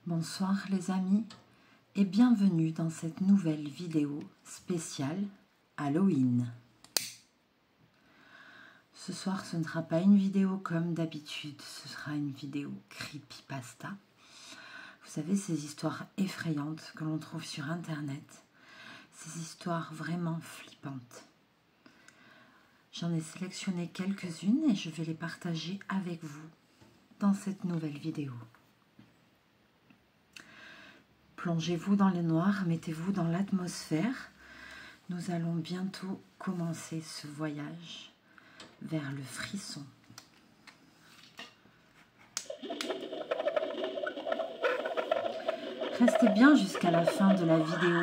Bonsoir les amis et bienvenue dans cette nouvelle vidéo spéciale Halloween. Ce soir ce ne sera pas une vidéo comme d'habitude, ce sera une vidéo creepypasta. Vous savez, ces histoires effrayantes que l'on trouve sur internet, ces histoires vraiment flippantes. J'en ai sélectionné quelques-unes et je vais les partager avec vous dans cette nouvelle vidéo. Plongez-vous dans le noir, mettez-vous dans l'atmosphère. Nous allons bientôt commencer ce voyage vers le frisson. Restez bien jusqu'à la fin de la vidéo,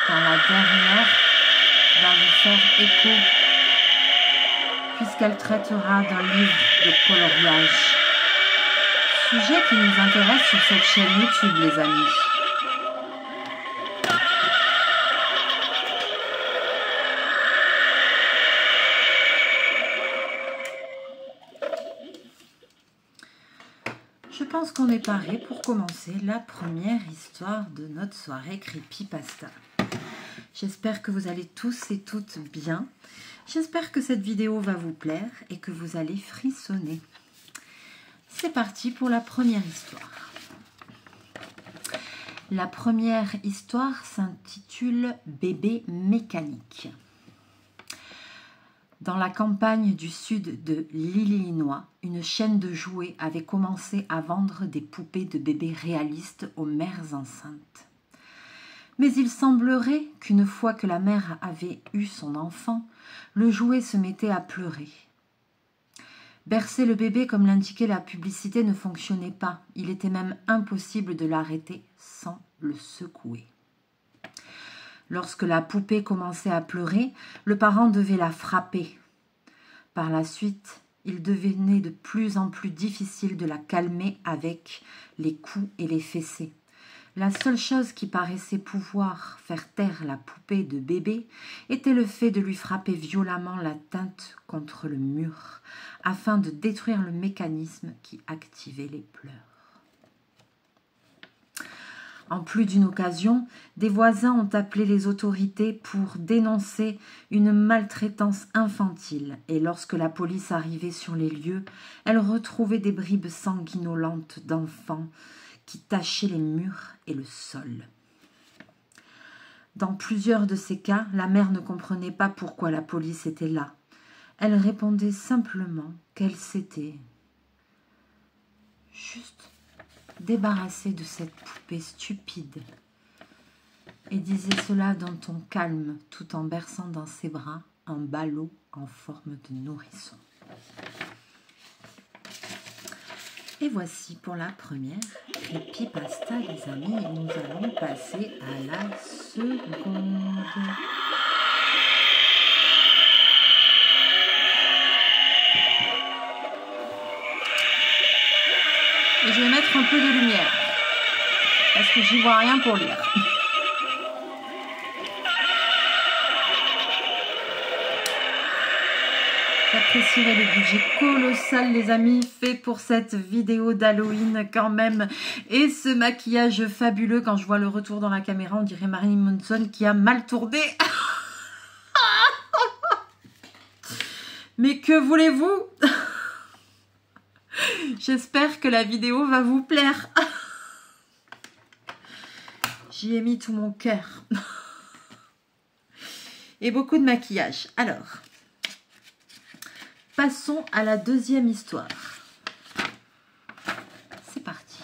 car la dernière va vous faire écho, puisqu'elle traitera d'un livre de coloriage. Sujet qui nous intéresse sur cette chaîne YouTube, les amis. Je pense qu'on est paré pour commencer la première histoire de notre soirée creepypasta. J'espère que vous allez tous et toutes bien. J'espère que cette vidéo va vous plaire et que vous allez frissonner. C'est parti pour la première histoire. La première histoire s'intitule « Bébé mécanique ». Dans la campagne du sud de l'Illinois, une chaîne de jouets avait commencé à vendre des poupées de bébés réalistes aux mères enceintes. Mais il semblerait qu'une fois que la mère avait eu son enfant, le jouet se mettait à pleurer. Bercer le bébé comme l'indiquait la publicité ne fonctionnait pas. Il était même impossible de l'arrêter sans le secouer. Lorsque la poupée commençait à pleurer, le parent devait la frapper. Par la suite, il devenait de plus en plus difficile de la calmer avec les coups et les fessées. La seule chose qui paraissait pouvoir faire taire la poupée de bébé était le fait de lui frapper violemment la tête contre le mur afin de détruire le mécanisme qui activait les pleurs. En plus d'une occasion, des voisins ont appelé les autorités pour dénoncer une maltraitance infantile et lorsque la police arrivait sur les lieux, elle retrouvait des bribes sanguinolentes d'enfants qui tachaient les murs et le sol. Dans plusieurs de ces cas, la mère ne comprenait pas pourquoi la police était là. Elle répondait simplement qu'elle s'était juste débarrassée de cette poupée stupide et disait cela dans ton calme tout en berçant dans ses bras un ballot en forme de nourrisson. Et voici pour la première creepypasta, les amis, et nous allons passer à la seconde. Et je vais mettre un peu de lumière, parce que j'y vois rien pour lire. J'apprécierais le budget colossal, les amis, fait pour cette vidéo d'Halloween quand même. Et ce maquillage fabuleux, quand je vois le retour dans la caméra, on dirait Marilyn Manson qui a mal tourné. Mais que voulez-vous? J'espère que la vidéo va vous plaire. J'y ai mis tout mon cœur. Et beaucoup de maquillage. Alors, passons à la deuxième histoire. C'est parti.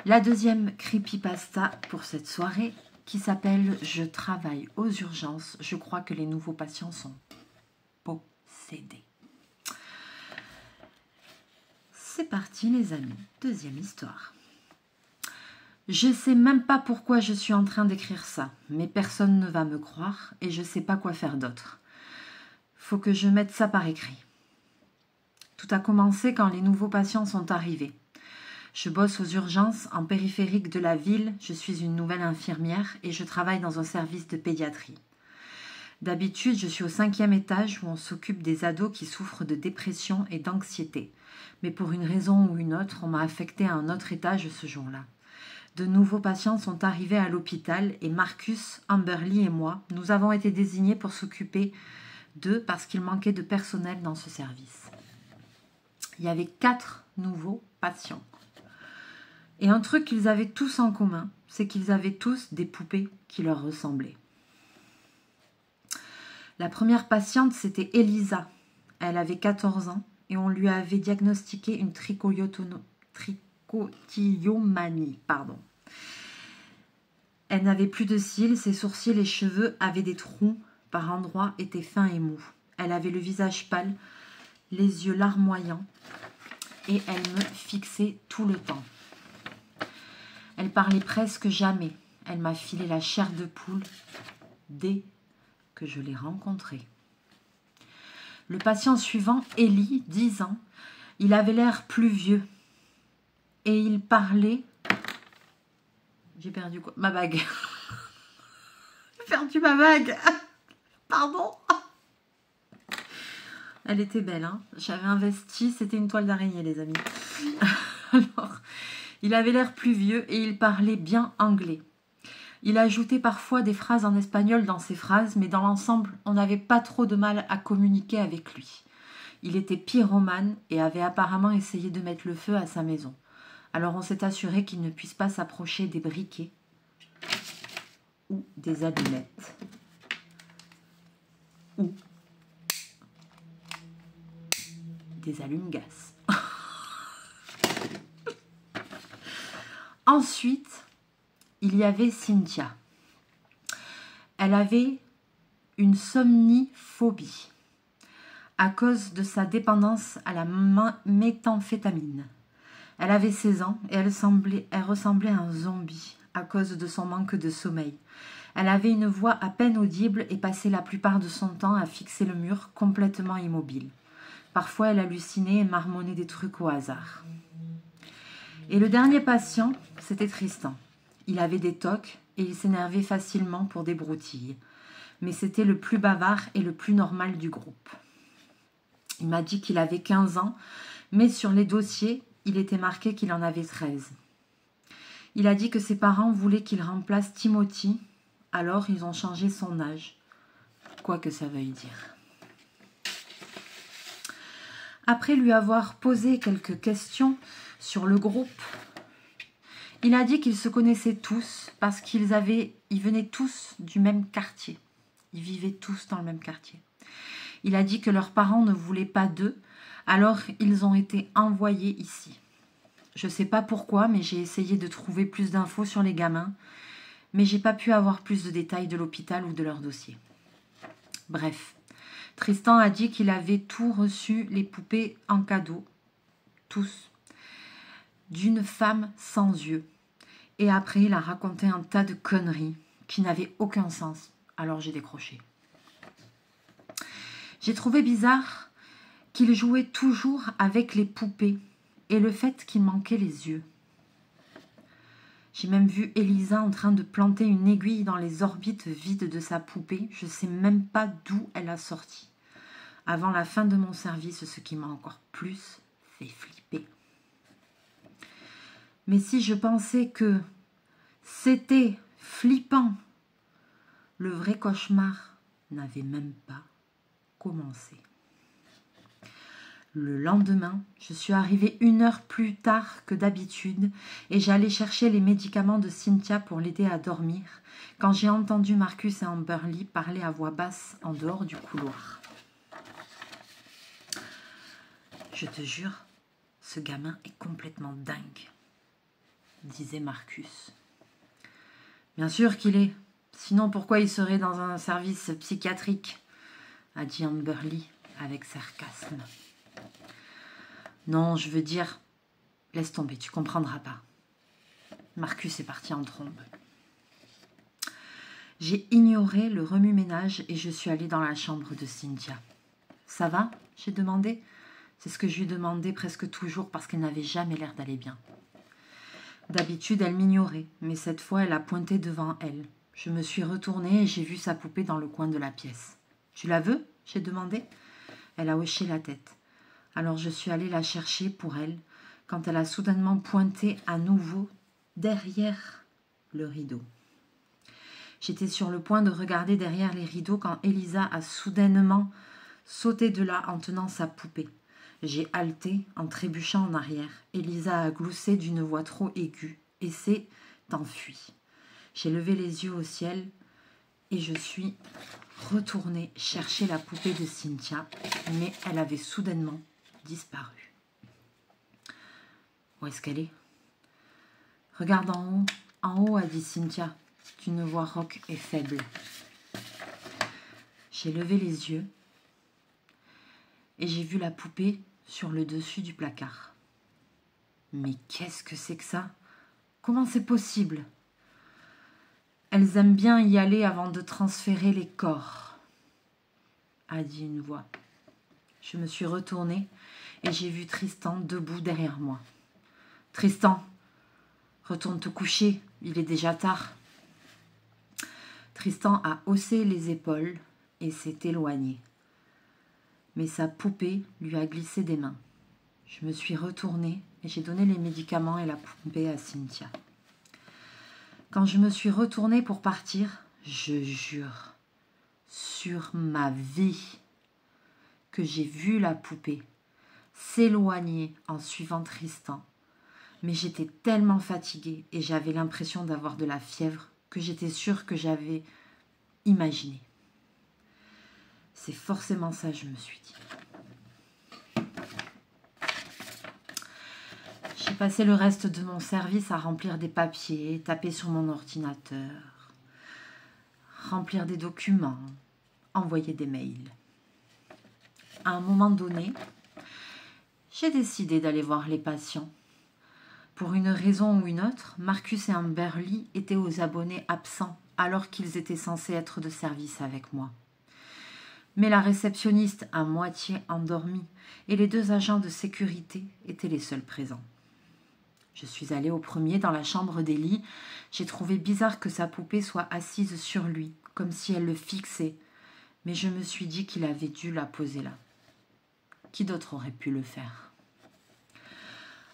La deuxième creepypasta pour cette soirée qui s'appelle « Je travaille aux urgences. Je crois que les nouveaux patients sont possédés ». C'est parti les amis, deuxième histoire. Je sais même pas pourquoi je suis en train d'écrire ça, mais personne ne va me croire et je sais pas quoi faire d'autre. Faut que je mette ça par écrit. Tout a commencé quand les nouveaux patients sont arrivés. Je bosse aux urgences en périphérique de la ville, je suis une nouvelle infirmière et je travaille dans un service de pédiatrie. D'habitude, je suis au 5e étage où on s'occupe des ados qui souffrent de dépression et d'anxiété. Mais pour une raison ou une autre, on m'a affectée à un autre étage ce jour-là. De nouveaux patients sont arrivés à l'hôpital et Marcus, Amberly et moi, nous avons été désignés pour s'occuper d'eux parce qu'il manquait de personnel dans ce service. Il y avait 4 nouveaux patients. Et un truc qu'ils avaient tous en commun, c'est qu'ils avaient tous des poupées qui leur ressemblaient. La première patiente, c'était Elisa. Elle avait 14 ans et on lui avait diagnostiqué une trichotillomanie. Elle n'avait plus de cils, ses sourcils et cheveux avaient des trous par endroits, étaient fins et mous. Elle avait le visage pâle, les yeux larmoyants et elle me fixait tout le temps. Elle parlait presque jamais. Elle m'a filé la chair de poule dès que je l'ai rencontrée. Le patient suivant, Élie, 10 ans, il avait l'air plus vieux et il parlait... J'ai perdu quoi? Ma bague. J'ai perdu ma bague. Pardon. Elle était belle, hein. J'avais investi, c'était une toile d'araignée, les amis. Alors, il avait l'air plus vieux et il parlait bien anglais. Il ajoutait parfois des phrases en espagnol dans ses phrases, mais dans l'ensemble, on n'avait pas trop de mal à communiquer avec lui. Il était pyromane et avait apparemment essayé de mettre le feu à sa maison. Alors on s'est assuré qu'il ne puisse pas s'approcher des briquets ou des allumettes ou des allumes-gaz. Ensuite, il y avait Cynthia. Elle avait une somniphobie à cause de sa dépendance à la méthamphétamine. Elle avait 16 ans et elle ressemblait à un zombie à cause de son manque de sommeil. Elle avait une voix à peine audible et passait la plupart de son temps à fixer le mur complètement immobile. Parfois, elle hallucinait et marmonnait des trucs au hasard. Et le dernier patient, c'était Tristan. Il avait des tocs et il s'énervait facilement pour des broutilles. Mais c'était le plus bavard et le plus normal du groupe. Il m'a dit qu'il avait 15 ans, mais sur les dossiers, il était marqué qu'il en avait 13. Il a dit que ses parents voulaient qu'il remplace Timothy, alors ils ont changé son âge, quoi que ça veuille dire. Après lui avoir posé quelques questions sur le groupe, il a dit qu'ils se connaissaient tous parce ils venaient tous du même quartier. Ils vivaient tous dans le même quartier. Il a dit que leurs parents ne voulaient pas d'eux, alors ils ont été envoyés ici. Je ne sais pas pourquoi, mais j'ai essayé de trouver plus d'infos sur les gamins, mais j'ai pas pu avoir plus de détails de l'hôpital ou de leur dossier. Bref, Tristan a dit qu'il avait tout reçu, les poupées en cadeau, tous, d'une femme sans yeux. Et après, il a raconté un tas de conneries qui n'avaient aucun sens. Alors j'ai décroché. J'ai trouvé bizarre qu'il jouait toujours avec les poupées et le fait qu'il manquait les yeux. J'ai même vu Elisa en train de planter une aiguille dans les orbites vides de sa poupée. Je ne sais même pas d'où elle a sorti. Avant la fin de mon service, ce qui m'a encore plus fait flipper. Mais si je pensais que c'était flippant, le vrai cauchemar n'avait même pas commencé. Le lendemain, je suis arrivée 1 heure plus tard que d'habitude et j'allais chercher les médicaments de Cynthia pour l'aider à dormir quand j'ai entendu Marcus et Amberly parler à voix basse en dehors du couloir. Je te jure, ce gamin est complètement dingue, disait Marcus. Bien sûr qu'il est, sinon pourquoi il serait dans un service psychiatrique, a dit Amberly avec sarcasme. Non, je veux dire, laisse tomber, tu comprendras pas. Marcus est parti en trombe. J'ai ignoré le remue-ménage et je suis allée dans la chambre de Cynthia. Ça va? J'ai demandé. C'est ce que je lui demandais presque toujours parce qu'elle n'avait jamais l'air d'aller bien. D'habitude, elle m'ignorait, mais cette fois, elle a pointé devant elle. Je me suis retournée et j'ai vu sa poupée dans le coin de la pièce. « Tu la veux ?» j'ai demandé. Elle a hoché la tête. Alors je suis allée la chercher pour elle, quand elle a soudainement pointé à nouveau derrière le rideau. J'étais sur le point de regarder derrière les rideaux quand Elisa a soudainement sauté de là en tenant sa poupée. J'ai haleté en trébuchant en arrière. Elisa a gloussé d'une voix trop aiguë et s'est enfuie. J'ai levé les yeux au ciel et je suis retournée chercher la poupée de Cynthia, mais elle avait soudainement disparu. Où est-ce qu'elle est? Regarde en haut. En haut, a dit Cynthia, d'une voix rauque et faible. J'ai levé les yeux et j'ai vu la poupée sur le dessus du placard. Mais qu'est-ce que c'est que ça? Comment c'est possible? Elles aiment bien y aller avant de transférer les corps, a dit une voix. Je me suis retournée et j'ai vu Tristan debout derrière moi. Tristan, retourne te coucher, il est déjà tard. Tristan a haussé les épaules et s'est éloigné. Mais sa poupée lui a glissé des mains. Je me suis retournée et j'ai donné les médicaments et la poupée à Cynthia. Quand je me suis retournée pour partir, je jure, sur ma vie, que j'ai vu la poupée s'éloigner en suivant Tristan. Mais j'étais tellement fatiguée et j'avais l'impression d'avoir de la fièvre que j'étais sûre que j'avais imaginé. C'est forcément ça, je me suis dit. J'ai passé le reste de mon service à remplir des papiers, taper sur mon ordinateur, remplir des documents, envoyer des mails. À un moment donné, j'ai décidé d'aller voir les patients. Pour une raison ou une autre, Marcus et Amberly étaient aux abonnés absents alors qu'ils étaient censés être de service avec moi. Mais la réceptionniste à moitié endormie et les 2 agents de sécurité étaient les seuls présents. Je suis allée au premier dans la chambre d'Ellie. J'ai trouvé bizarre que sa poupée soit assise sur lui, comme si elle le fixait. Mais je me suis dit qu'il avait dû la poser là. Qui d'autre aurait pu le faire?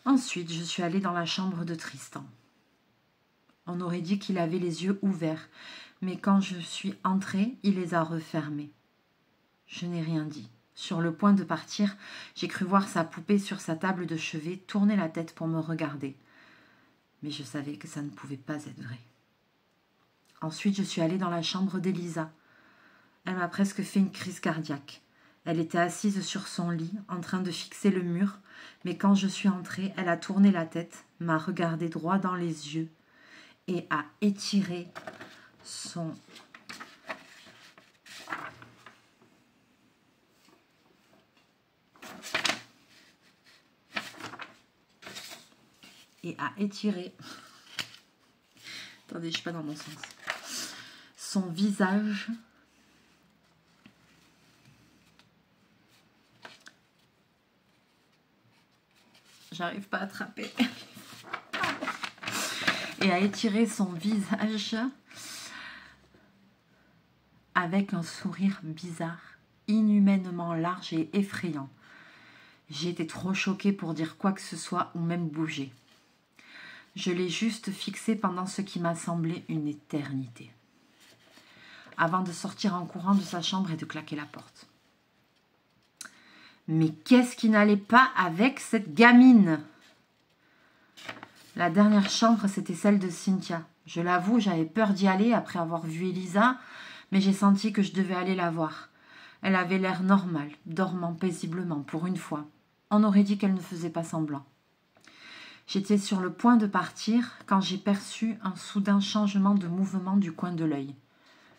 Ensuite, je suis allée dans la chambre de Tristan. On aurait dit qu'il avait les yeux ouverts, mais quand je suis entrée, il les a refermés. Je n'ai rien dit. Sur le point de partir, j'ai cru voir sa poupée sur sa table de chevet tourner la tête pour me regarder. Mais je savais que ça ne pouvait pas être vrai. Ensuite, je suis allée dans la chambre d'Elisa. Elle m'a presque fait une crise cardiaque. Elle était assise sur son lit, en train de fixer le mur, mais quand je suis entrée, elle a tourné la tête, m'a regardé droit dans les yeux et a étiré son... Attendez, je ne suis pas dans mon sens. Son visage j'arrive pas à attraper. Et a étiré son visage avec un sourire bizarre, inhumainement large et effrayant. J'ai été trop choquée pour dire quoi que ce soit ou même bouger. Je l'ai juste fixé pendant ce qui m'a semblé une éternité, avant de sortir en courant de sa chambre et de claquer la porte. Mais qu'est-ce qui n'allait pas avec cette gamine? La dernière chambre, c'était celle de Cynthia. Je l'avoue, j'avais peur d'y aller après avoir vu Elisa, mais j'ai senti que je devais aller la voir. Elle avait l'air normale, dormant paisiblement pour une fois. On aurait dit qu'elle ne faisait pas semblant. J'étais sur le point de partir quand j'ai perçu un soudain changement de mouvement du coin de l'œil.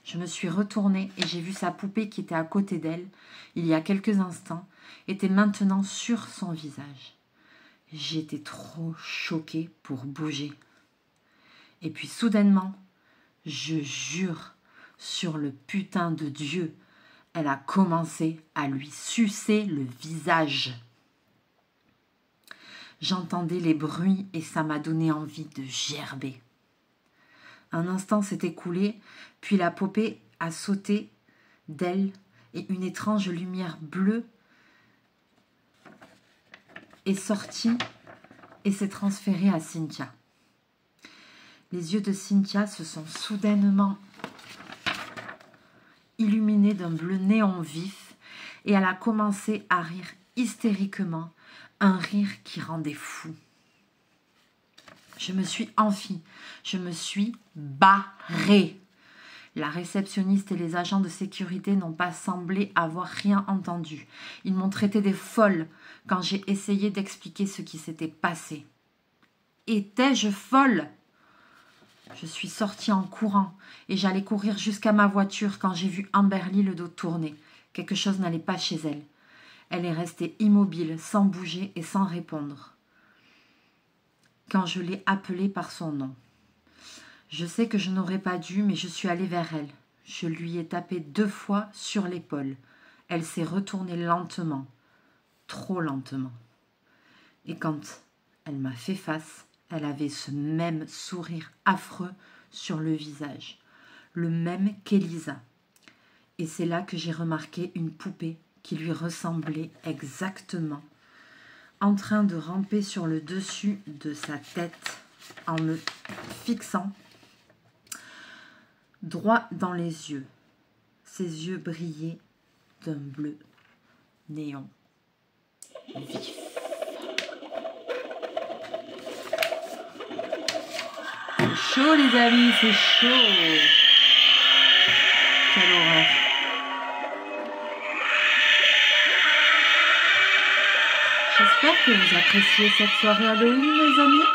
Je me suis retournée et j'ai vu sa poupée qui était à côté d'elle, il y a quelques instants, était maintenant sur son visage. J'étais trop choquée pour bouger. Et puis soudainement, je jure sur le putain de Dieu, elle a commencé à lui sucer le visage. J'entendais les bruits et ça m'a donné envie de gerber. Un instant s'est écoulé, puis la poupée a sauté d'elle et une étrange lumière bleue est sortie et s'est transférée à Cynthia. Les yeux de Cynthia se sont soudainement illuminés d'un bleu néon vif et elle a commencé à rire hystériquement, un rire qui rendait fou. Je me suis enfuie, je me suis barrée. La réceptionniste et les agents de sécurité n'ont pas semblé avoir rien entendu. Ils m'ont traité de folle quand j'ai essayé d'expliquer ce qui s'était passé. Étais-je folle ? Je suis sortie en courant et j'allais courir jusqu'à ma voiture quand j'ai vu Amberly le dos tourné. Quelque chose n'allait pas chez elle. Elle est restée immobile, sans bouger et sans répondre. Quand je l'ai appelée par son nom. Je sais que je n'aurais pas dû, mais je suis allée vers elle. Je lui ai tapé 2 fois sur l'épaule. Elle s'est retournée lentement, trop lentement. Et quand elle m'a fait face, elle avait ce même sourire affreux sur le visage, le même qu'Elisa. Et c'est là que j'ai remarqué une poupée qui lui ressemblait exactement, en train de ramper sur le dessus de sa tête en me fixant droit dans les yeux. Ses yeux brillaient d'un bleu néon vif. C'est chaud les amis, c'est chaud. Quelle horreur. J'espère que vous appréciez cette soirée Halloween mes amis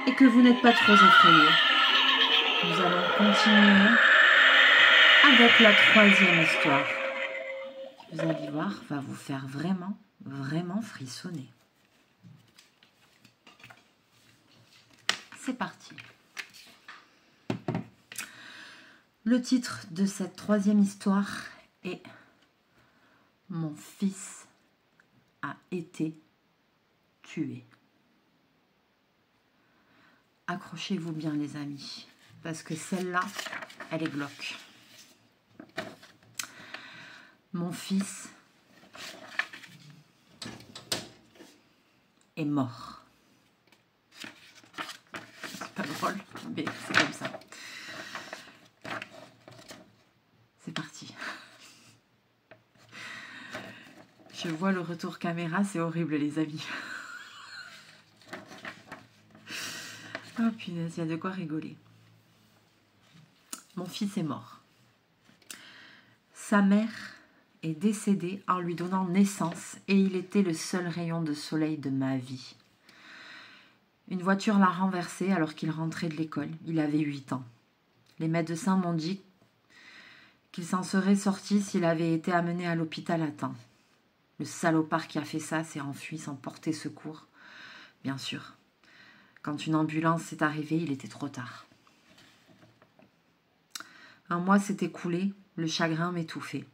et que vous n'êtes pas trop effrayés. Nous allons continuer avec la 3e histoire. Vous allez voir, va vous faire vraiment, vraiment frissonner. C'est parti. Le titre de cette 3e histoire est « Mon fils a été tué ». Accrochez-vous bien les amis, parce que celle-là, elle est glauque. Mon fils est mort. C'est pas drôle, mais c'est comme ça. C'est parti. Je vois le retour caméra, c'est horrible les amis. Oh punaise, il y a de quoi rigoler. Mon fils est mort. Sa mère est décédée en lui donnant naissance et il était le seul rayon de soleil de ma vie. Une voiture l'a renversé alors qu'il rentrait de l'école. Il avait 8 ans. Les médecins m'ont dit qu'il s'en serait sorti s'il avait été amené à l'hôpital à temps. Le salopard qui a fait ça s'est enfui sans porter secours. Bien sûr. Quand une ambulance est arrivée, il était trop tard. Un mois s'est écoulé, le chagrin m'étouffait.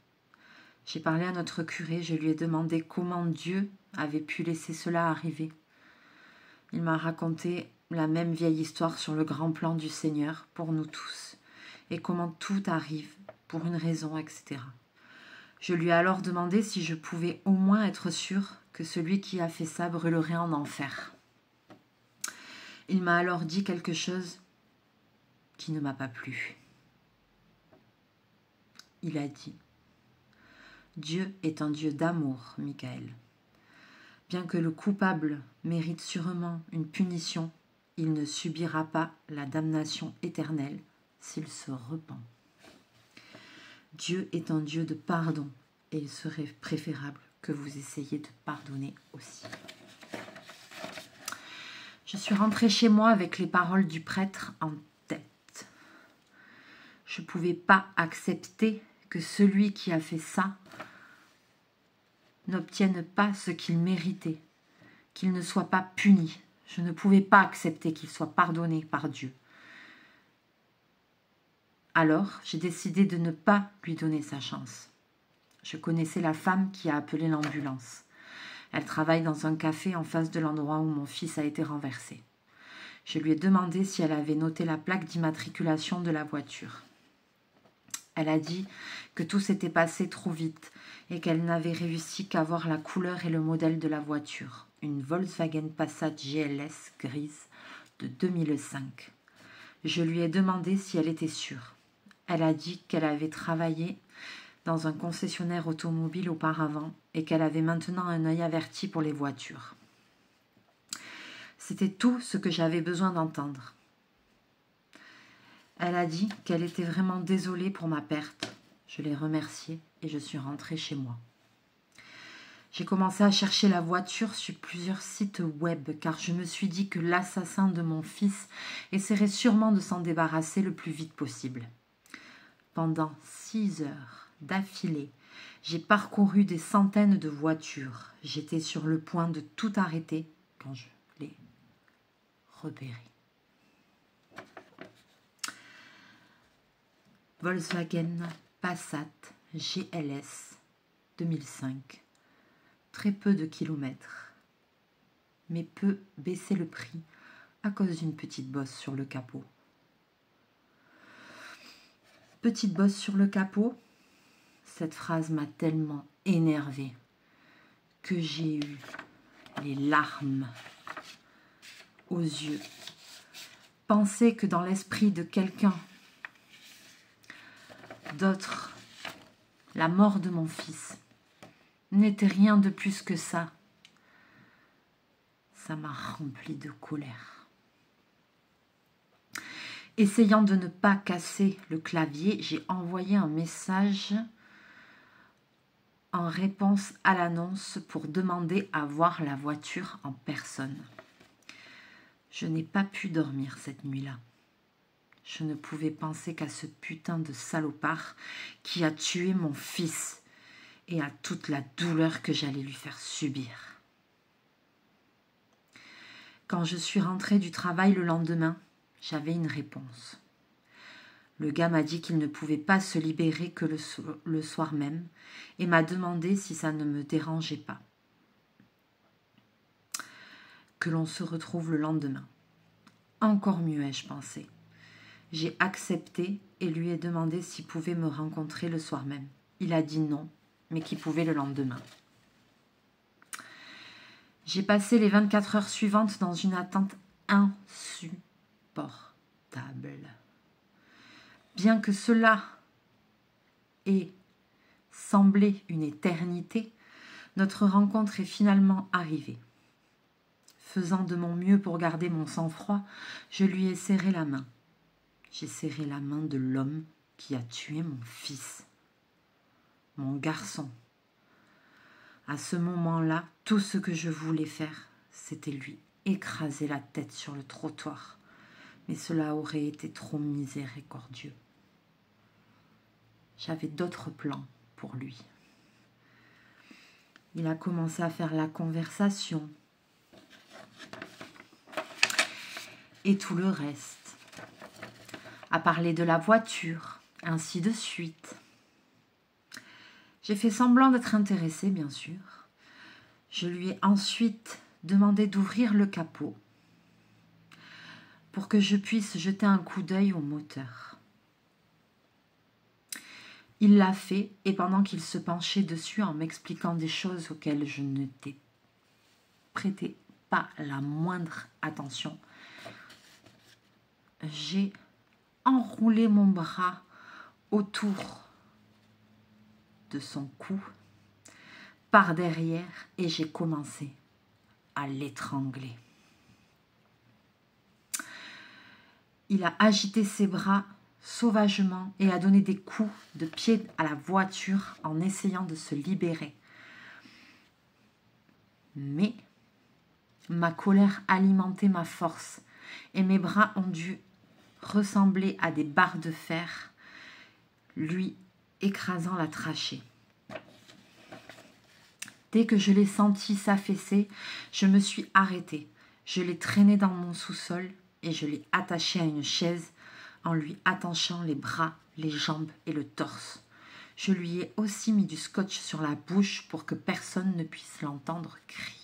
J'ai parlé à notre curé, je lui ai demandé comment Dieu avait pu laisser cela arriver. Il m'a raconté la même vieille histoire sur le grand plan du Seigneur pour nous tous, et comment tout arrive pour une raison, etc. Je lui ai alors demandé si je pouvais au moins être sûre que celui qui a fait ça brûlerait en enfer. Il m'a alors dit quelque chose qui ne m'a pas plu. Il a dit « Dieu est un Dieu d'amour, Michael. Bien que le coupable mérite sûrement une punition, il ne subira pas la damnation éternelle s'il se repent. Dieu est un Dieu de pardon et il serait préférable que vous essayiez de pardonner aussi. » Je suis rentrée chez moi avec les paroles du prêtre en tête. Je ne pouvais pas accepter que celui qui a fait ça n'obtienne pas ce qu'il méritait, qu'il ne soit pas puni. Je ne pouvais pas accepter qu'il soit pardonné par Dieu. Alors, j'ai décidé de ne pas lui donner sa chance. Je connaissais la femme qui a appelé l'ambulance. Elle travaille dans un café en face de l'endroit où mon fils a été renversé. Je lui ai demandé si elle avait noté la plaque d'immatriculation de la voiture. Elle a dit que tout s'était passé trop vite et qu'elle n'avait réussi qu'à voir la couleur et le modèle de la voiture, une Volkswagen Passat GLS grise de 2005. Je lui ai demandé si elle était sûre. Elle a dit qu'elle avait travaillé dans un concessionnaire automobile auparavant et qu'elle avait maintenant un œil averti pour les voitures. C'était tout ce que j'avais besoin d'entendre. Elle a dit qu'elle était vraiment désolée pour ma perte. Je l'ai remerciée et je suis rentrée chez moi. J'ai commencé à chercher la voiture sur plusieurs sites web car je me suis dit que l'assassin de mon fils essaierait sûrement de s'en débarrasser le plus vite possible. Pendant 6 heures d'affilée, j'ai parcouru des centaines de voitures. J'étais sur le point de tout arrêter quand je l'ai repéré. Volkswagen Passat GLS 2005. Très peu de kilomètres, mais peut baisser le prix à cause d'une petite bosse sur le capot. Petite bosse sur le capot, cette phrase m'a tellement énervée que j'ai eu les larmes aux yeux. Penser que dans l'esprit de quelqu'un d'autre, la mort de mon fils n'était rien de plus que ça. Ça m'a rempli de colère. Essayant de ne pas casser le clavier, j'ai envoyé un message en réponse à l'annonce pour demander à voir la voiture en personne. Je n'ai pas pu dormir cette nuit-là. Je ne pouvais penser qu'à ce putain de salopard qui a tué mon fils et à toute la douleur que j'allais lui faire subir. Quand je suis rentrée du travail le lendemain, j'avais une réponse. Le gars m'a dit qu'il ne pouvait pas se libérer que le soir même et m'a demandé si ça ne me dérangeait pas. Que l'on se retrouve le lendemain. Encore mieux, ai-je pensé. J'ai accepté et lui ai demandé s'il pouvait me rencontrer le soir même. Il a dit non, mais qu'il pouvait le lendemain. J'ai passé les 24 heures suivantes dans une attente insupportable. Bien que cela ait semblé une éternité, notre rencontre est finalement arrivée. Faisant de mon mieux pour garder mon sang-froid, je lui ai serré la main. J'ai serré la main de l'homme qui a tué mon fils, mon garçon. À ce moment-là, tout ce que je voulais faire, c'était lui écraser la tête sur le trottoir. Mais cela aurait été trop miséricordieux. J'avais d'autres plans pour lui. Il a commencé à faire la conversation et tout le reste, à parler de la voiture, ainsi de suite. J'ai fait semblant d'être intéressée, bien sûr. Je lui ai ensuite demandé d'ouvrir le capot pour que je puisse jeter un coup d'œil au moteur. Il l'a fait et pendant qu'il se penchait dessus en m'expliquant des choses auxquelles je ne prêtais pas la moindre attention, j'ai enroulé mon bras autour de son cou par derrière et j'ai commencé à l'étrangler. Il a agité ses bras sauvagement et a donné des coups de pied à la voiture en essayant de se libérer. Mais ma colère alimentait ma force et mes bras ont dû ressembler à des barres de fer, lui écrasant la trachée. Dès que je l'ai senti s'affaisser, je me suis arrêtée. Je l'ai traîné dans mon sous-sol et je l'ai attaché à une chaise en lui attachant les bras, les jambes et le torse. Je lui ai aussi mis du scotch sur la bouche pour que personne ne puisse l'entendre crier.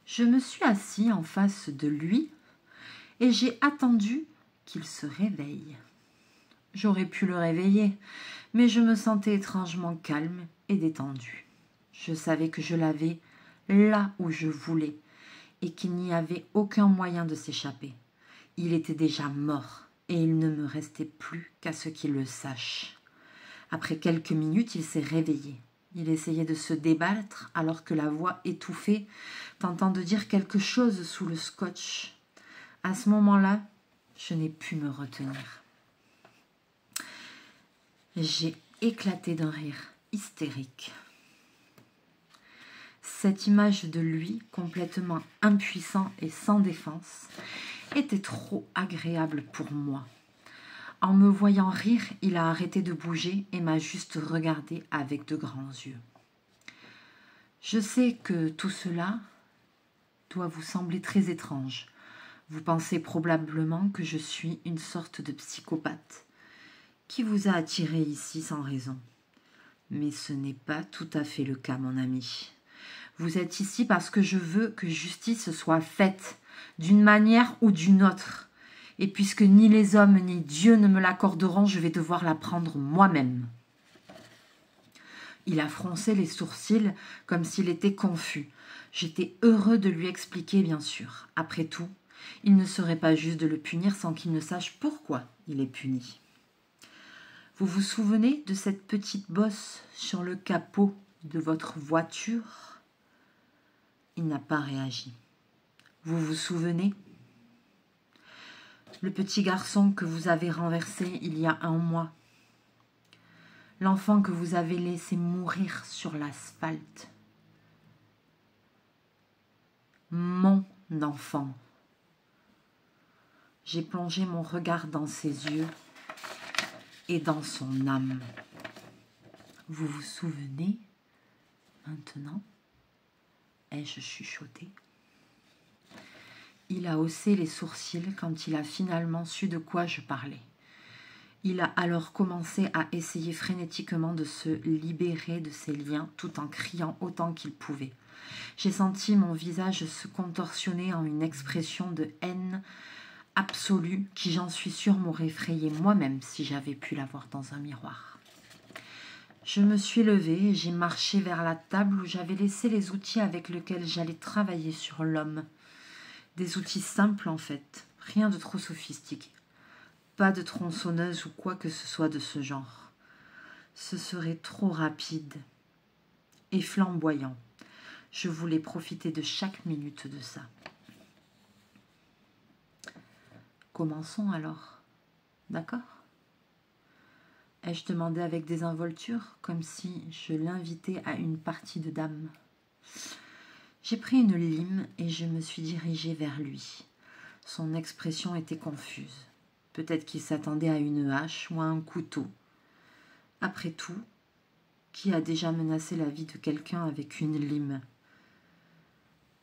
Je me suis assis en face de lui et j'ai attendu qu'il se réveille. J'aurais pu le réveiller, mais je me sentais étrangement calme et détendue. Je savais que je l'avais là où je voulais et qu'il n'y avait aucun moyen de s'échapper. Il était déjà mort et il ne me restait plus qu'à ce qu'il le sache. Après quelques minutes, il s'est réveillé. Il essayait de se débattre alors que la voix étouffée tentant de dire quelque chose sous le scotch. À ce moment-là, je n'ai pu me retenir. J'ai éclaté d'un rire hystérique. Cette image de lui, complètement impuissant et sans défense, était trop agréable pour moi. En me voyant rire, il a arrêté de bouger et m'a juste regardé avec de grands yeux. Je sais que tout cela doit vous sembler très étrange. Vous pensez probablement que je suis une sorte de psychopathe qui vous a attiré ici sans raison. Mais ce n'est pas tout à fait le cas, mon ami. Vous êtes ici parce que je veux que justice soit faite, d'une manière ou d'une autre. Et puisque ni les hommes ni Dieu ne me l'accorderont, je vais devoir la prendre moi-même. Il a froncé les sourcils comme s'il était confus. J'étais heureux de lui expliquer, bien sûr. Après tout, il ne serait pas juste de le punir sans qu'il ne sache pourquoi il est puni. Vous vous souvenez de cette petite bosse sur le capot de votre voiture ? Il n'a pas réagi. Vous vous souvenez ? Le petit garçon que vous avez renversé il y a 1 mois. L'enfant que vous avez laissé mourir sur l'asphalte. Mon enfant. J'ai plongé mon regard dans ses yeux et dans son âme. Vous vous souvenez maintenant ? Ai-je chuchoté ? Il a haussé les sourcils quand il a finalement su de quoi je parlais. Il a alors commencé à essayer frénétiquement de se libérer de ses liens tout en criant autant qu'il pouvait. J'ai senti mon visage se contorsionner en une expression de haine absolue qui, j'en suis sûre, m'aurait effrayée moi-même si j'avais pu la voir dans un miroir. Je me suis levée et j'ai marché vers la table où j'avais laissé les outils avec lesquels j'allais travailler sur l'homme. Des outils simples en fait, rien de trop sophistiqué. Pas de tronçonneuse ou quoi que ce soit de ce genre. Ce serait trop rapide et flamboyant. Je voulais profiter de chaque minute de ça. Commençons alors, d'accord ? Ai-je demandé avec désinvolture, comme si je l'invitais à une partie de dames. J'ai pris une lime et je me suis dirigée vers lui. Son expression était confuse. Peut-être qu'il s'attendait à une hache ou à un couteau. Après tout, qui a déjà menacé la vie de quelqu'un avec une lime ?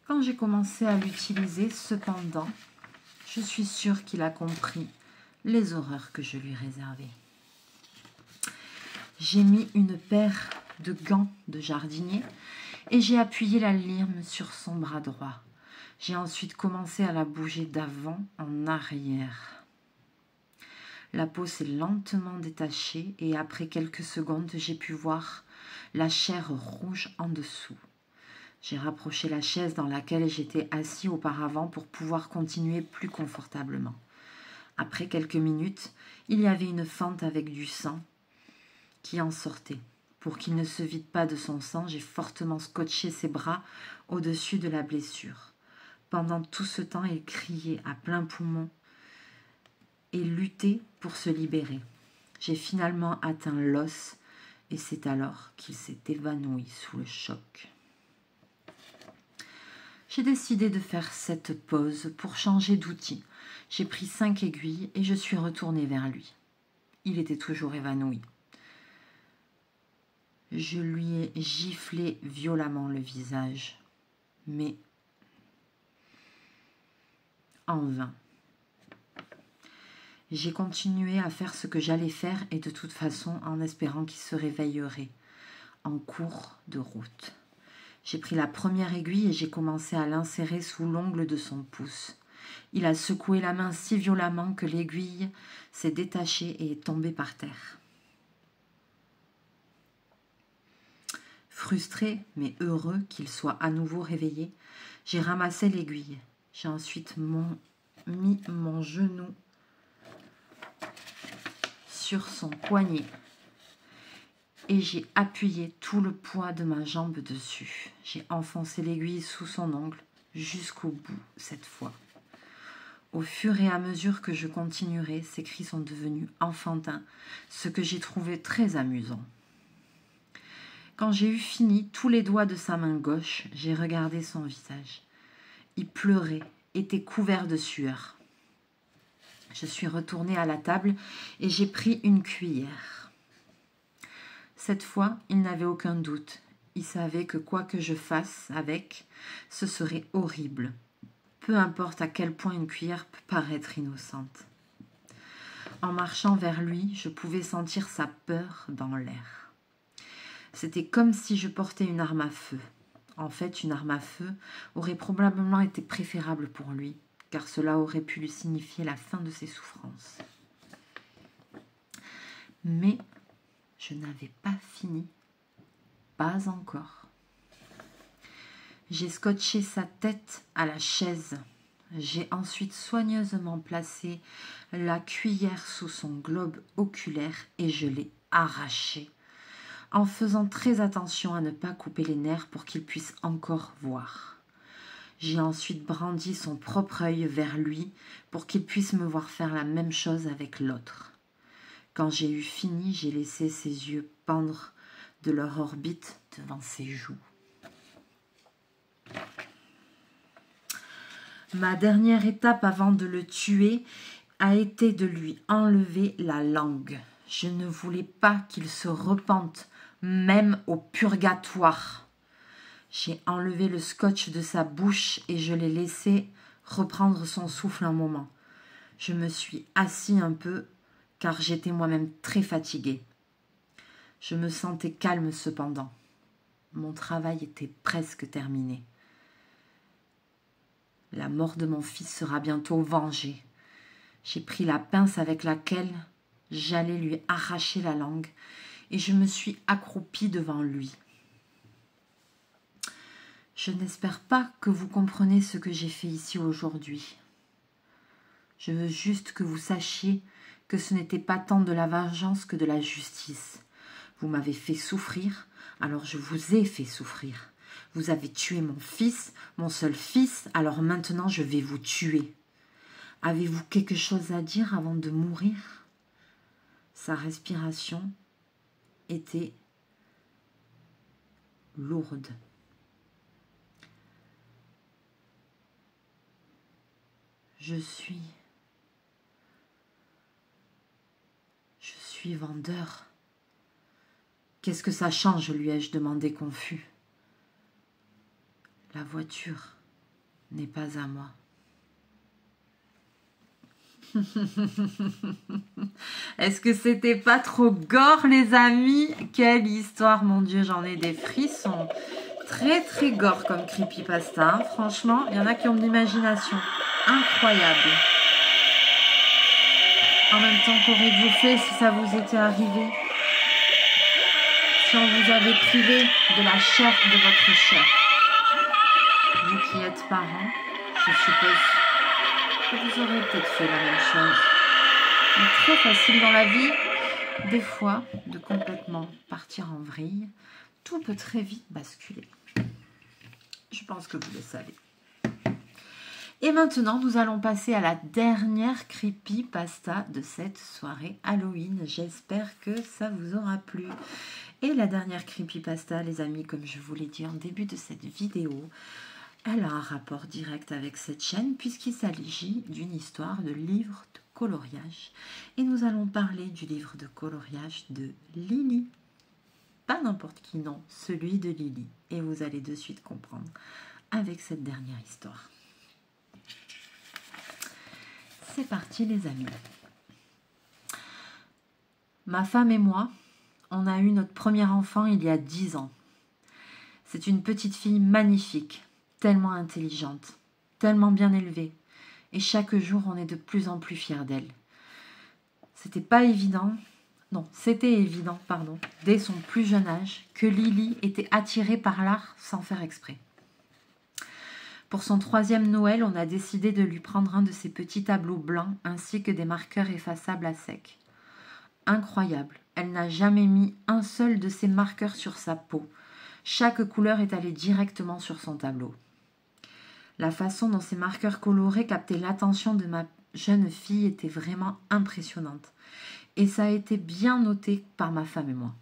Quand j'ai commencé à l'utiliser, cependant, je suis sûre qu'il a compris les horreurs que je lui réservais. J'ai mis une paire de gants de jardinier et j'ai appuyé la lime sur son bras droit. J'ai ensuite commencé à la bouger d'avant en arrière. La peau s'est lentement détachée et après quelques secondes, j'ai pu voir la chair rouge en dessous. J'ai rapproché la chaise dans laquelle j'étais assis auparavant pour pouvoir continuer plus confortablement. Après quelques minutes, il y avait une fente avec du sang qui en sortait. Pour qu'il ne se vide pas de son sang, j'ai fortement scotché ses bras au-dessus de la blessure. Pendant tout ce temps, il criait à plein poumon et luttait pour se libérer. J'ai finalement atteint l'os et c'est alors qu'il s'est évanoui sous le choc. J'ai décidé de faire cette pause pour changer d'outil. J'ai pris 5 aiguilles et je suis retournée vers lui. Il était toujours évanoui. Je lui ai giflé violemment le visage, mais en vain. J'ai continué à faire ce que j'allais faire et de toute façon en espérant qu'il se réveillerait en cours de route. J'ai pris la première aiguille et j'ai commencé à l'insérer sous l'ongle de son pouce. Il a secoué la main si violemment que l'aiguille s'est détachée et est tombée par terre. Frustré, mais heureux qu'il soit à nouveau réveillé, j'ai ramassé l'aiguille. J'ai ensuite mis mon genou sur son poignet et j'ai appuyé tout le poids de ma jambe dessus. J'ai enfoncé l'aiguille sous son ongle jusqu'au bout cette fois. Au fur et à mesure que je continuerai, ses cris sont devenus enfantins, ce que j'ai trouvé très amusant. Quand j'ai eu fini tous les doigts de sa main gauche, j'ai regardé son visage. Il pleurait, était couvert de sueur. Je suis retournée à la table et j'ai pris une cuillère. Cette fois, il n'avait aucun doute. Il savait que quoi que je fasse avec, ce serait horrible. Peu importe à quel point une cuillère peut paraître innocente. En marchant vers lui, je pouvais sentir sa peur dans l'air. C'était comme si je portais une arme à feu. En fait, une arme à feu aurait probablement été préférable pour lui, car cela aurait pu lui signifier la fin de ses souffrances. Mais je n'avais pas fini. Pas encore. J'ai scotché sa tête à la chaise. J'ai ensuite soigneusement placé la cuillère sous son globe oculaire et je l'ai arrachée, en faisant très attention à ne pas couper les nerfs pour qu'il puisse encore voir. J'ai ensuite brandi son propre œil vers lui pour qu'il puisse me voir faire la même chose avec l'autre. Quand j'ai eu fini, j'ai laissé ses yeux pendre de leur orbite devant ses joues. Ma dernière étape avant de le tuer a été de lui enlever la langue. Je ne voulais pas qu'il se repente, même au purgatoire. J'ai enlevé le scotch de sa bouche et je l'ai laissé reprendre son souffle un moment. Je me suis assis un peu car j'étais moi-même très fatiguée. Je me sentais calme cependant. Mon travail était presque terminé. La mort de mon fils sera bientôt vengée. J'ai pris la pince avec laquelle j'allais lui arracher la langue et je me suis accroupie devant lui. Je n'espère pas que vous comprenez ce que j'ai fait ici aujourd'hui. Je veux juste que vous sachiez que ce n'était pas tant de la vengeance que de la justice. Vous m'avez fait souffrir, alors je vous ai fait souffrir. Vous avez tué mon fils, mon seul fils, alors maintenant je vais vous tuer. Avez-vous quelque chose à dire avant de mourir ? Sa respiration était lourde. Je suis vendeur. Qu'est-ce que ça change, lui ai-je demandé confus. La voiture n'est pas à moi. Est-ce que c'était pas trop gore, les amis? Quelle histoire, mon Dieu, j'en ai des frissons. Très très gore comme creepypasta, hein. Franchement, il y en a qui ont de l'imagination. Incroyable. En même temps, qu'aurez-vous fait si ça vous était arrivé? Si on vous avait privé de la chair de votre chair? Vous qui êtes parents, je suppose que vous aurez peut-être fait la même chose. Mais très facile dans la vie, des fois, de complètement partir en vrille. Tout peut très vite basculer. Je pense que vous le savez. Et maintenant, nous allons passer à la dernière creepypasta de cette soirée Halloween. J'espère que ça vous aura plu. Et la dernière creepypasta, les amis, comme je vous l'ai dit en début de cette vidéo, elle a un rapport direct avec cette chaîne puisqu'il s'agit d'une histoire de livre de coloriage. Et nous allons parler du livre de coloriage de Lily. Pas n'importe qui, non, celui de Lily. Et vous allez de suite comprendre avec cette dernière histoire. C'est parti, les amis. Ma femme et moi, on a eu notre premier enfant il y a 10 ans. C'est une petite fille magnifique, tellement intelligente, tellement bien élevée. Et chaque jour, on est de plus en plus fiers d'elle. C'était évident, dès son plus jeune âge, que Lily était attirée par l'art sans faire exprès. Pour son 3e Noël, on a décidé de lui prendre un de ses petits tableaux blancs ainsi que des marqueurs effaçables à sec. Incroyable, elle n'a jamais mis un seul de ces marqueurs sur sa peau. Chaque couleur est allée directement sur son tableau. La façon dont ces marqueurs colorés captaient l'attention de ma jeune fille était vraiment impressionnante. Et ça a été bien noté par ma femme et moi.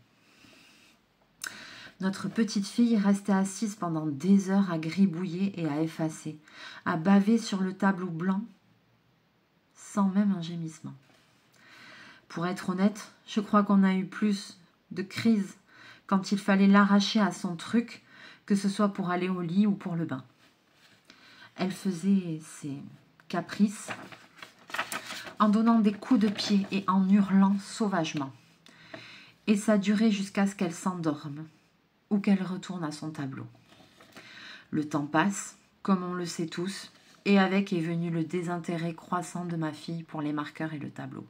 Notre petite fille restait assise pendant des heures à gribouiller et à effacer, à baver sur le tableau blanc, sans même un gémissement. Pour être honnête, je crois qu'on a eu plus de crises quand il fallait l'arracher à son truc, que ce soit pour aller au lit ou pour le bain. Elle faisait ses caprices en donnant des coups de pied et en hurlant sauvagement. Et ça durait jusqu'à ce qu'elle s'endorme ou qu'elle retourne à son tableau. Le temps passe, comme on le sait tous, et avec est venu le désintérêt croissant de ma fille pour les marqueurs et le tableau.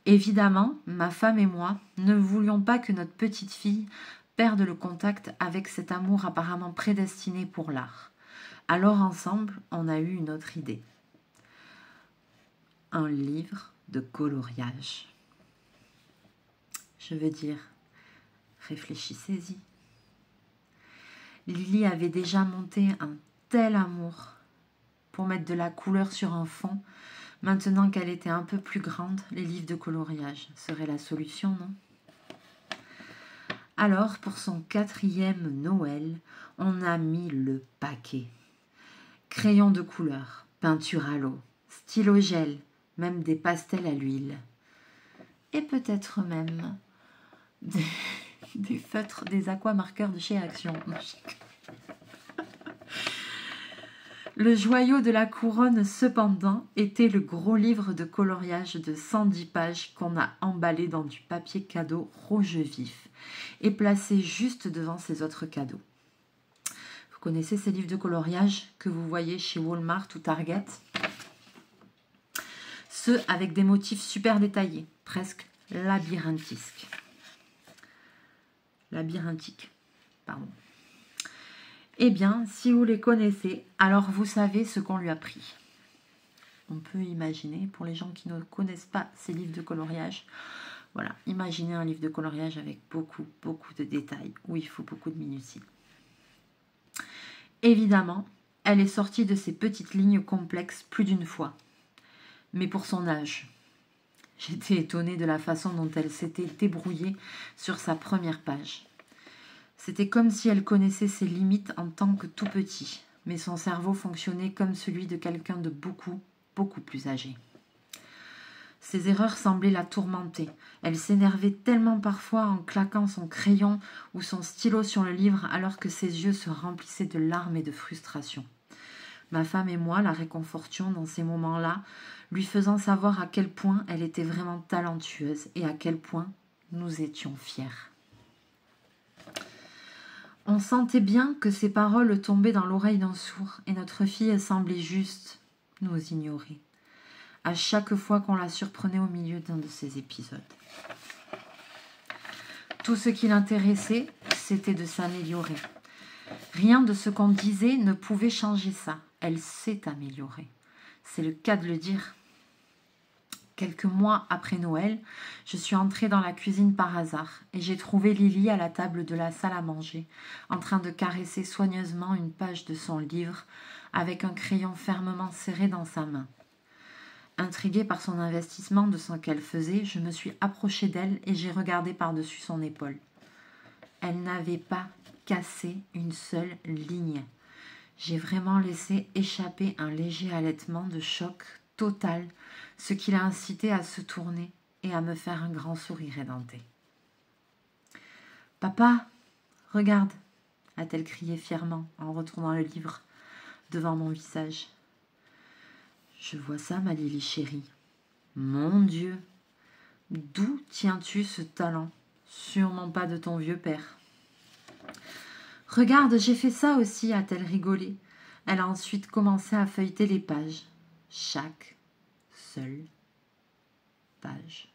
Évidemment, ma femme et moi ne voulions pas que notre petite fille perde le contact avec cet amour apparemment prédestiné pour l'art. Alors ensemble, on a eu une autre idée. Un livre de coloriage. Je veux dire, réfléchissez-y. Lily avait déjà monté un tel amour pour mettre de la couleur sur un fond. Maintenant qu'elle était un peu plus grande, les livres de coloriage seraient la solution, non? Alors, pour son 4e Noël, on a mis le paquet. Crayons de couleur, peinture à l'eau, stylo gel, même des pastels à l'huile. Et peut-être même des feutres, des aquamarqueurs de chez Action. Le joyau de la couronne, cependant, était le gros livre de coloriage de 110 pages qu'on a emballé dans du papier cadeau rouge vif et placé juste devant ses autres cadeaux. Vous connaissez ces livres de coloriage que vous voyez chez Walmart ou Target? Ceux avec des motifs super détaillés, presque labyrinthiques. Eh bien, si vous les connaissez, alors vous savez ce qu'on lui a pris. On peut imaginer, pour les gens qui ne connaissent pas ces livres de coloriage, voilà, imaginez un livre de coloriage avec beaucoup de détails, où il faut beaucoup de minutie. Évidemment, elle est sortie de ces petites lignes complexes plus d'une fois. Mais pour son âge, j'étais étonnée de la façon dont elle s'était débrouillée sur sa première page. C'était comme si elle connaissait ses limites en tant que tout petit, mais son cerveau fonctionnait comme celui de quelqu'un de beaucoup plus âgé. Ses erreurs semblaient la tourmenter. Elle s'énervait tellement parfois en claquant son crayon ou son stylo sur le livre alors que ses yeux se remplissaient de larmes et de frustration. Ma femme et moi la réconfortions dans ces moments-là, lui faisant savoir à quel point elle était vraiment talentueuse et à quel point nous étions fiers. On sentait bien que ces paroles tombaient dans l'oreille d'un sourd et notre fille semblait juste nous ignorer, à chaque fois qu'on la surprenait au milieu d'un de ces épisodes. Tout ce qui l'intéressait, c'était de s'améliorer. Rien de ce qu'on disait ne pouvait changer ça. Elle s'est améliorée. C'est le cas de le dire. Quelques mois après Noël, je suis entrée dans la cuisine par hasard et j'ai trouvé Lily à la table de la salle à manger, en train de caresser soigneusement une page de son livre avec un crayon fermement serré dans sa main. Intriguée par son investissement de ce qu'elle faisait, je me suis approchée d'elle et j'ai regardé par-dessus son épaule. Elle n'avait pas cassé une seule ligne. J'ai vraiment laissé échapper un léger halètement de choc total, ce qui l'a incité à se tourner et à me faire un grand sourire édenté. « Papa, regarde !» a-t-elle crié fièrement en retournant le livre devant mon visage. « Je vois ça, ma Lily chérie. Mon Dieu, d'où tiens-tu ce talent? Sûrement pas de ton vieux père. » Regarde, j'ai fait ça aussi, a-t-elle rigolé. Elle a ensuite commencé à feuilleter les pages. Chaque seule page.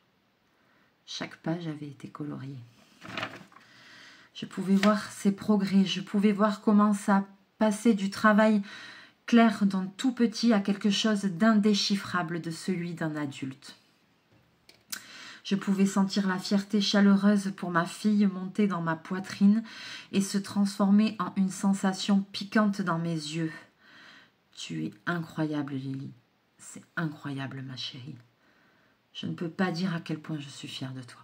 Chaque page avait été coloriée. Je pouvais voir ses progrès, je pouvais voir comment ça passait du travail clair d'un tout petit à quelque chose d'indéchiffrable de celui d'un adulte. Je pouvais sentir la fierté chaleureuse pour ma fille monter dans ma poitrine et se transformer en une sensation piquante dans mes yeux. Tu es incroyable, Lily. C'est incroyable, ma chérie. Je ne peux pas dire à quel point je suis fière de toi.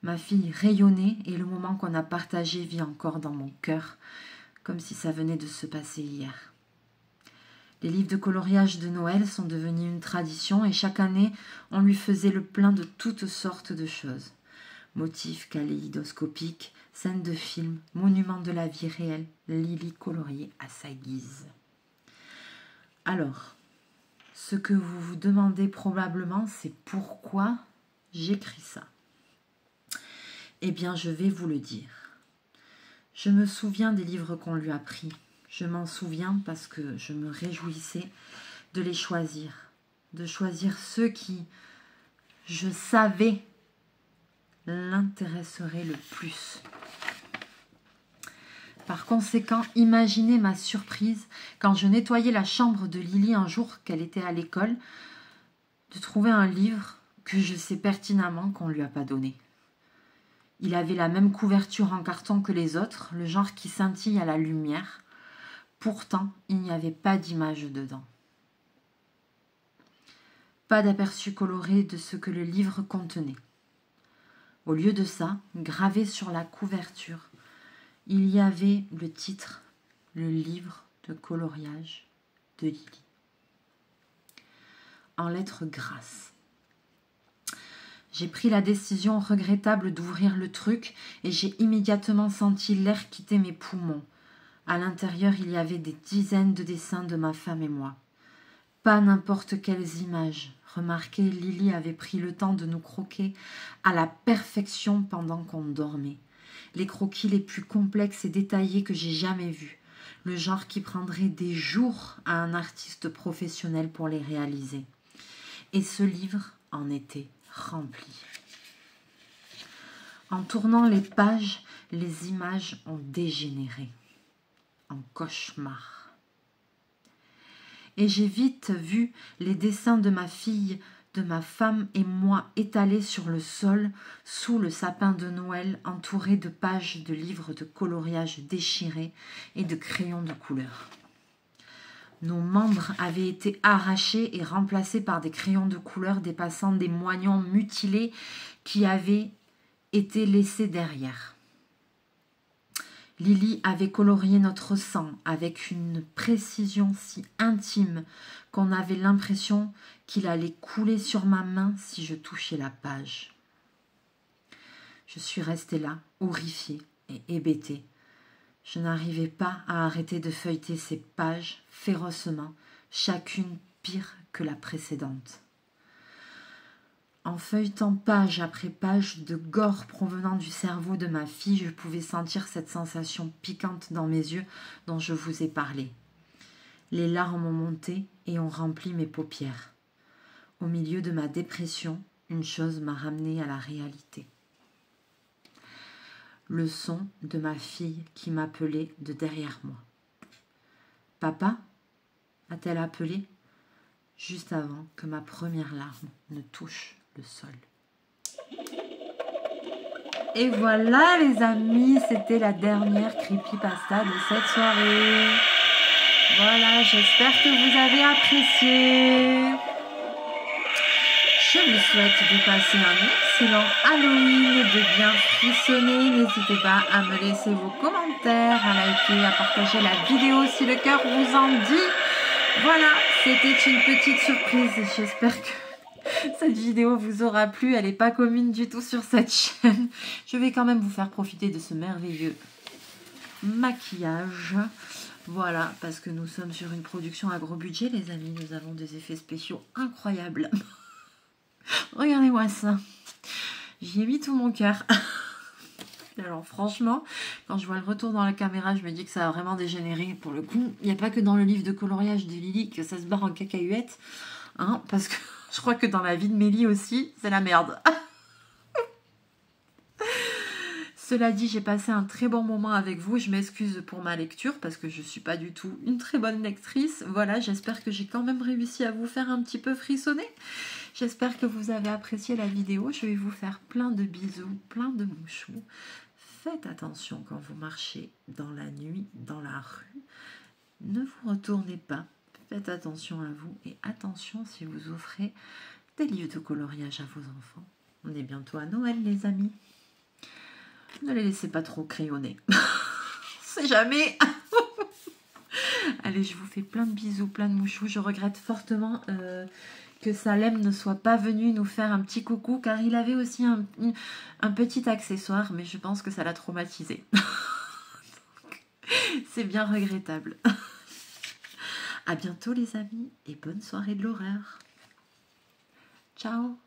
Ma fille rayonnait et le moment qu'on a partagé vit encore dans mon cœur, comme si ça venait de se passer hier. Les livres de coloriage de Noël sont devenus une tradition et chaque année, on lui faisait le plein de toutes sortes de choses. Motifs kaléidoscopiques, scènes de films, monuments de la vie réelle, Lily coloriée à sa guise. Alors, ce que vous vous demandez probablement, c'est pourquoi j'écris ça. Eh bien, je vais vous le dire. Je me souviens des livres qu'on lui a pris. Je m'en souviens parce que je me réjouissais de les choisir. De choisir ceux qui, je savais, l'intéresseraient le plus. Par conséquent, imaginez ma surprise quand je nettoyais la chambre de Lily un jour qu'elle était à l'école, de trouver un livre que je sais pertinemment qu'on ne lui a pas donné. Il avait la même couverture en carton que les autres, le genre qui scintille à la lumière. Pourtant, il n'y avait pas d'image dedans. Pas d'aperçu coloré de ce que le livre contenait. Au lieu de ça, gravé sur la couverture, il y avait le titre, le livre de coloriage de Lily. En lettres grasses. J'ai pris la décision regrettable d'ouvrir le truc et j'ai immédiatement senti l'air quitter mes poumons. À l'intérieur, il y avait des dizaines de dessins de ma femme et moi. Pas n'importe quelles images. Remarquez, Lily avait pris le temps de nous croquer à la perfection pendant qu'on dormait. Les croquis les plus complexes et détaillés que j'ai jamais vus. Le genre qui prendrait des jours à un artiste professionnel pour les réaliser. Et ce livre en était rempli. En tournant les pages, les images ont dégénéré en cauchemar. Et j'ai vite vu les dessins de ma fille, de ma femme et moi étalés sur le sol, sous le sapin de Noël, entourés de pages de livres de coloriage déchirés et de crayons de couleur. Nos membres avaient été arrachés et remplacés par des crayons de couleur dépassant des moignons mutilés qui avaient été laissés derrière. Lily avait colorié notre sang avec une précision si intime qu'on avait l'impression qu'il allait couler sur ma main si je touchais la page. Je suis restée là, horrifiée et hébétée. Je n'arrivais pas à arrêter de feuilleter ces pages férocement, chacune pire que la précédente. En feuilletant page après page de gore provenant du cerveau de ma fille, je pouvais sentir cette sensation piquante dans mes yeux dont je vous ai parlé. Les larmes ont monté et ont rempli mes paupières. Au milieu de ma dépression, une chose m'a ramenée à la réalité. Le son de ma fille qui m'appelait de derrière moi. « Papa » a-t-elle appelé, juste avant que ma première larme ne touche le sol. Et voilà les amis, c'était la dernière creepypasta de cette soirée. Voilà, j'espère que vous avez apprécié. Je vous souhaite de passer un excellent Halloween, de bien frissonner. N'hésitez pas à me laisser vos commentaires, à liker, à partager la vidéo si le cœur vous en dit. Voilà, c'était une petite surprise. J'espère que cette vidéo vous aura plu. Elle n'est pas commune du tout sur cette chaîne. Je vais quand même vous faire profiter de ce merveilleux maquillage. Voilà, parce que nous sommes sur une production à gros budget, les amis. Nous avons des effets spéciaux incroyables. Regardez-moi ça. J'y ai mis tout mon cœur. Alors franchement, quand je vois le retour dans la caméra, je me dis que ça a vraiment dégénéré. Pour le coup, il n'y a pas que dans le livre de coloriage de Lily que ça se barre en cacahuète. Hein, parce que je crois que dans la vie de Mélie aussi, c'est la merde. Cela dit, j'ai passé un très bon moment avec vous. Je m'excuse pour ma lecture parce que je ne suis pas du tout une très bonne lectrice. Voilà, j'espère que j'ai quand même réussi à vous faire un petit peu frissonner. J'espère que vous avez apprécié la vidéo. Je vais vous faire plein de bisous, plein de mouchous. Faites attention quand vous marchez dans la nuit, dans la rue. Ne vous retournez pas. Faites attention à vous et attention si vous offrez des livres de coloriage à vos enfants. On est bientôt à Noël, les amis. Ne les laissez pas trop crayonner. C'est jamais. Allez, je vous fais plein de bisous, plein de mouchous. Je regrette fortement que Salem ne soit pas venu nous faire un petit coucou, car il avait aussi un petit accessoire, mais je pense que ça l'a traumatisé. C'est bien regrettable. À bientôt les amis, et bonne soirée de l'horreur. Ciao.